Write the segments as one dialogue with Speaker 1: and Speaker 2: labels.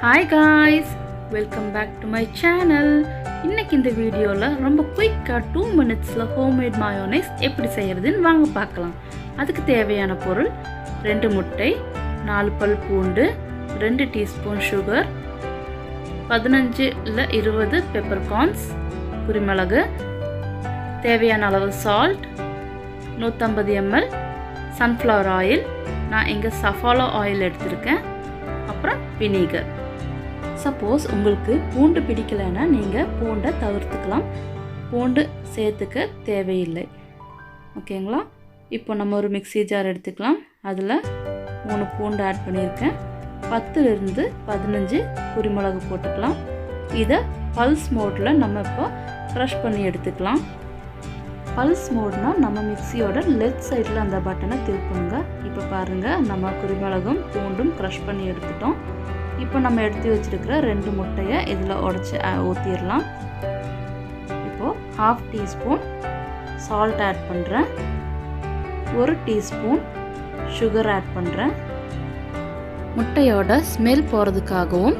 Speaker 1: Hi guys, welcome back to my channel. இன்னைக்கு இந்த வீடியோல ரொம்ப குயிக்கா 2 minutesல homemade mayonnaise எப்படி செய்யறதுன்னு வாங்க பார்க்கலாம். அதுக்கு தேவையான பொருள் 2 முட்டை, 4 பல் பூண்டு, 2 டீஸ்பூன் sugar, 15 இல்ல 20 peppercorns, குருமிளகு, தேவையான அளவு salt, 150 ml sunflower oil, நான் இங்க safflower oil எடுத்துர்க்கேன். அப்புறம் vinegar. சப்போஸ் உங்களுக்கு பூண்டு பிடிக்கலனா நீங்க பூண்டை தவிர்த்துக்கலாம். பூண்டு சேர்த்துக்க தேவையில்லை. ஓகேங்களா? இப்போ நம்ம ஒரு மிக்ஸி ஜார் எடுத்துக்கலாம். அதுல 3 பூண்டு ஆட் பண்ணியிருக்கேன். 10 இருந்து 15 குருமிளகு போட்டுக்கலாம். இத பல்ஸ் மோட்ல நம்ம இப்போ கிரஷ் பண்ணி எடுத்துக்கலாம். பல்ஸ் மோட்னா நம்ம மிக்ஸியோட லெஃப்ட் சைடுல அந்த பட்டனை திருப்புங்க. இப்போ பாருங்க நம்ம குருமிளகும் பூண்டும் கிரஷ் பண்ணி எடுத்துட்டோம். இப்போ நம்ம எடுத்து வச்சிருக்கிற 2 முட்டையை இதல உடைச்சு ஊத்திரலாம். இப்போ 1/2 டீஸ்பூன் salt ஆட் பண்றேன். 1 டீஸ்பூன் sugar ஆட் பண்றேன். முட்டையோட ஸ்மெல் போறதுக்காகவும்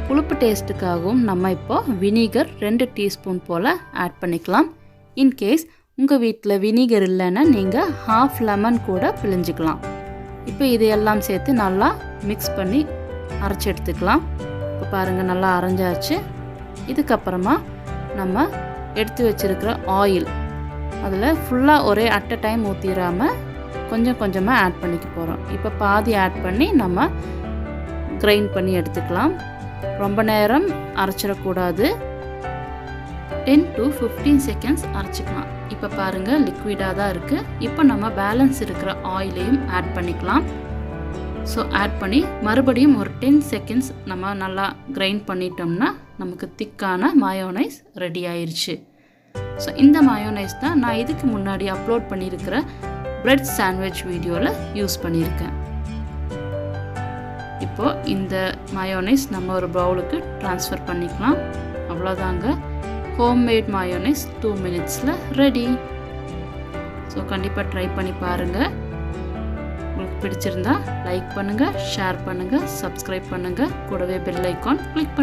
Speaker 1: புளிப்பு டேஸ்டுக்காகவும் நம்ம இப்போ வினிகர் 2 டீஸ்பூன் போல ஆட் பண்ணிக்கலாம். இன் கேஸ் உங்க வீட்ல வினிகர் இல்லனா நீங்க 1/2 லெமன் கூட பிழிஞ்சிக்கலாம். இப்போ இதையெல்லாம் சேர்த்து நல்லா mix பண்ணி அரைச்சு எடுத்துக்கலாம். இப்போ பாருங்க நல்லா அரைஞ்சாச்சு. இதுக்கு அப்புறமா நம்ம எடுத்து வச்சிருக்கிற ஆயில் அதுல ஃபுல்லா ஒரே அட் a டைம் ஊத்திராம கொஞ்சம் கொஞ்சமா ஆட் பண்ணிக்க போறோம். இப்போ பாதி ஆட் பண்ணி நம்ம கிரைண்ட் பண்ணி எடுத்துக்கலாம். ரொம்ப நேரம் அரைச்சிர கூடாது. 10 to 15 செகண்ட்ஸ் அரைச்சுக்கலாம். இப்போ பாருங்க லிக்விடா தான் இருக்கு. இப்போ நம்ம பேலன்ஸ் இருக்கிற ஆயிலையும் ஆட் பண்ணிக்கலாம். ஸோ ஆட் பண்ணி மறுபடியும் ஒரு 10 செகண்ட்ஸ் நம்ம நல்லா கிரைண்ட் பண்ணிட்டோம்னா நமக்கு திக்கான மயோனைஸ் ரெடி ஆயிருச்சு. ஸோ இந்த மயோனைஸ் தான் நான் இதுக்கு முன்னாடி அப்லோட் பண்ணியிருக்கிற பிரெட் சாண்ட்விச் வீடியோவில் யூஸ் பண்ணியிருக்கேன். இப்போ இந்த மயோனைஸ் நம்ம ஒரு பவுலுக்கு ட்ரான்ஸ்ஃபர் பண்ணிக்கலாம். அவ்வளோதாங்க, ஹோம்மேட் மயோனைஸ் 2 minutesல ரெடி. ஸோ கண்டிப்பாக ட்ரை பண்ணி பாருங்கள். உங்களுக்கு பிடிச்சிருந்தா லைக் பண்ணுங்க, ஷேர் பண்ணுங்க, சப்ஸ்கிரைப் பண்ணுங்க, கூடவே பெல் ஐகான் கிளிக் பண்ணுங்க.